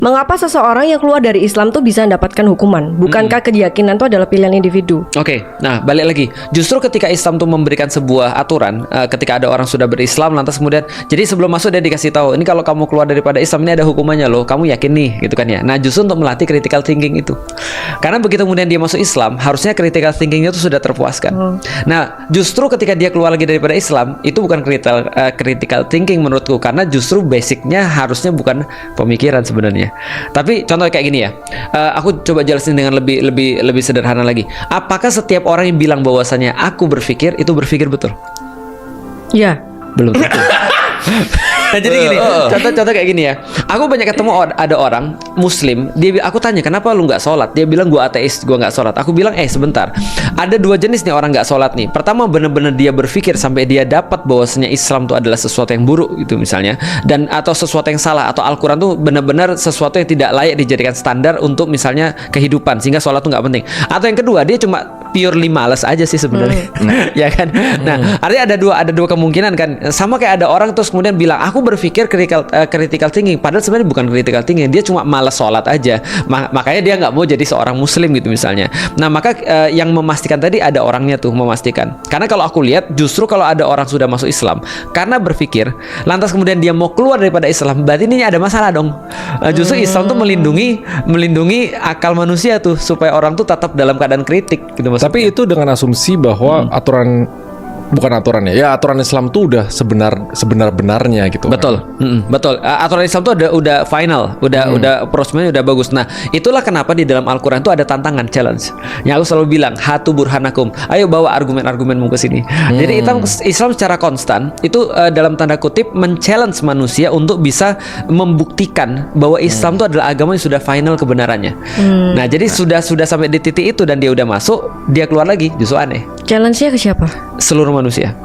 Mengapa seseorang yang keluar dari Islam tuh bisa mendapatkan hukuman? Bukankah keyakinan itu adalah pilihan individu? Oke, nah balik lagi. Justru ketika Islam tuh memberikan sebuah aturan, ketika ada orang sudah berislam, lantas kemudian, jadi sebelum masuk dia dikasih tahu, ini kalau kamu keluar daripada Islam ini ada hukumannya loh. Kamu yakin nih, gitu kan ya? Nah, justru untuk melatih critical thinking itu. Karena begitu kemudian dia masuk Islam, harusnya critical thinkingnya itu sudah terpuaskan. Nah, justru ketika dia keluar lagi daripada Islam, itu bukan critical thinking menurutku, karena justru basicnya harusnya bukan pemikiran sebenarnya. Tapi contoh kayak gini ya, aku coba jelasin dengan lebih sederhana lagi. Apakah setiap orang yang bilang bahwasanya aku berpikir itu berpikir betul? Ya. Belum tentu. Nah jadi gini, contoh kayak gini ya. Aku banyak ketemu ada orang Muslim, aku tanya kenapa lu nggak sholat? Dia bilang gua ateis, gua nggak sholat. Aku bilang sebentar, ada dua jenis nih orang nggak sholat nih. Pertama benar-benar dia berpikir sampai dia dapat bahwasanya Islam itu adalah sesuatu yang buruk gitu misalnya, dan atau sesuatu yang salah, atau Al-Quran tuh benar-benar sesuatu yang tidak layak dijadikan standar untuk misalnya kehidupan, sehingga sholat tuh nggak penting. Atau yang kedua dia cuma purely malas aja sih sebenarnya. Ya kan? Nah, artinya ada dua kemungkinan kan. Sama kayak ada orang terus kemudian bilang aku berpikir critical thinking, padahal sebenarnya bukan critical thinking, dia cuma malas sholat aja. Makanya dia nggak mau jadi seorang muslim gitu misalnya. Nah, maka yang memastikan tadi ada orangnya tuh memastikan. Karena kalau aku lihat justru kalau ada orang sudah masuk Islam karena berpikir, lantas kemudian dia mau keluar daripada Islam, berarti ini ada masalah dong. Justru Islam tuh melindungi akal manusia tuh supaya orang tuh tetap dalam keadaan kritik gitu. Tapi itu dengan asumsi bahwa aturan Islam tuh udah sebenar-benarnya gitu. Betul, betul. Aturan Islam tuh udah final, udah approach-nya udah bagus. Nah, itulah kenapa di dalam Al-Quran tuh ada tantangan, challenge. Yang aku selalu bilang, hatu burhanakum. Ayo bawa argumen-argumenmu ke sini. Jadi Islam secara konstan itu dalam tanda kutip men-challenge manusia untuk bisa membuktikan bahwa Islam tuh adalah agama yang sudah final kebenarannya. Nah, jadi sudah sampai di titik itu dan dia udah masuk, dia keluar lagi, justru aneh. Challenge-nya ke siapa? Seluruh manusia.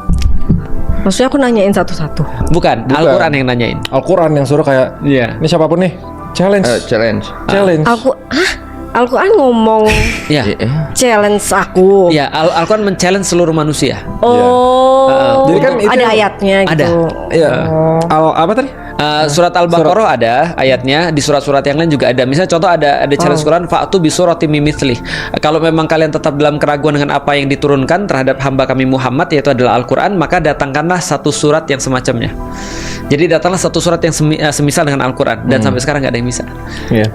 Maksudnya aku nanyain satu-satu. Bukan. Al-Quran yang nanyain. Al-Quran yang suruh kayak, ini siapapun nih, challenge. Al-Quran ngomong challenge aku. Ya, Al-Quran men-challenge seluruh manusia. Jadi kan itu ada ayatnya gitu. Ada. Iya. Apa tadi? Surat Al-Baqarah ada ayatnya, di surat-surat yang lain juga ada. Misalnya contoh ada challenge Quran, fa'tu bi suratim mimithli. Kalau memang kalian tetap dalam keraguan dengan apa yang diturunkan terhadap hamba kami Muhammad, yaitu adalah Al-Quran, maka datangkanlah satu surat yang semacamnya. Jadi datanglah satu surat yang semisal dengan Al-Quran, dan sampai sekarang nggak ada yang bisa.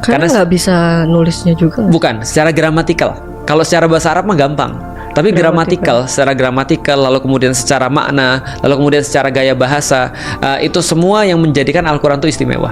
Karena nggak bisa nulisnya juga. Bukan, secara gramatikal. Kalau secara bahasa Arab mah gampang. Tapi secara gramatikal, lalu kemudian secara makna, lalu kemudian secara gaya bahasa, itu semua yang menjadikan Al-Quran itu istimewa.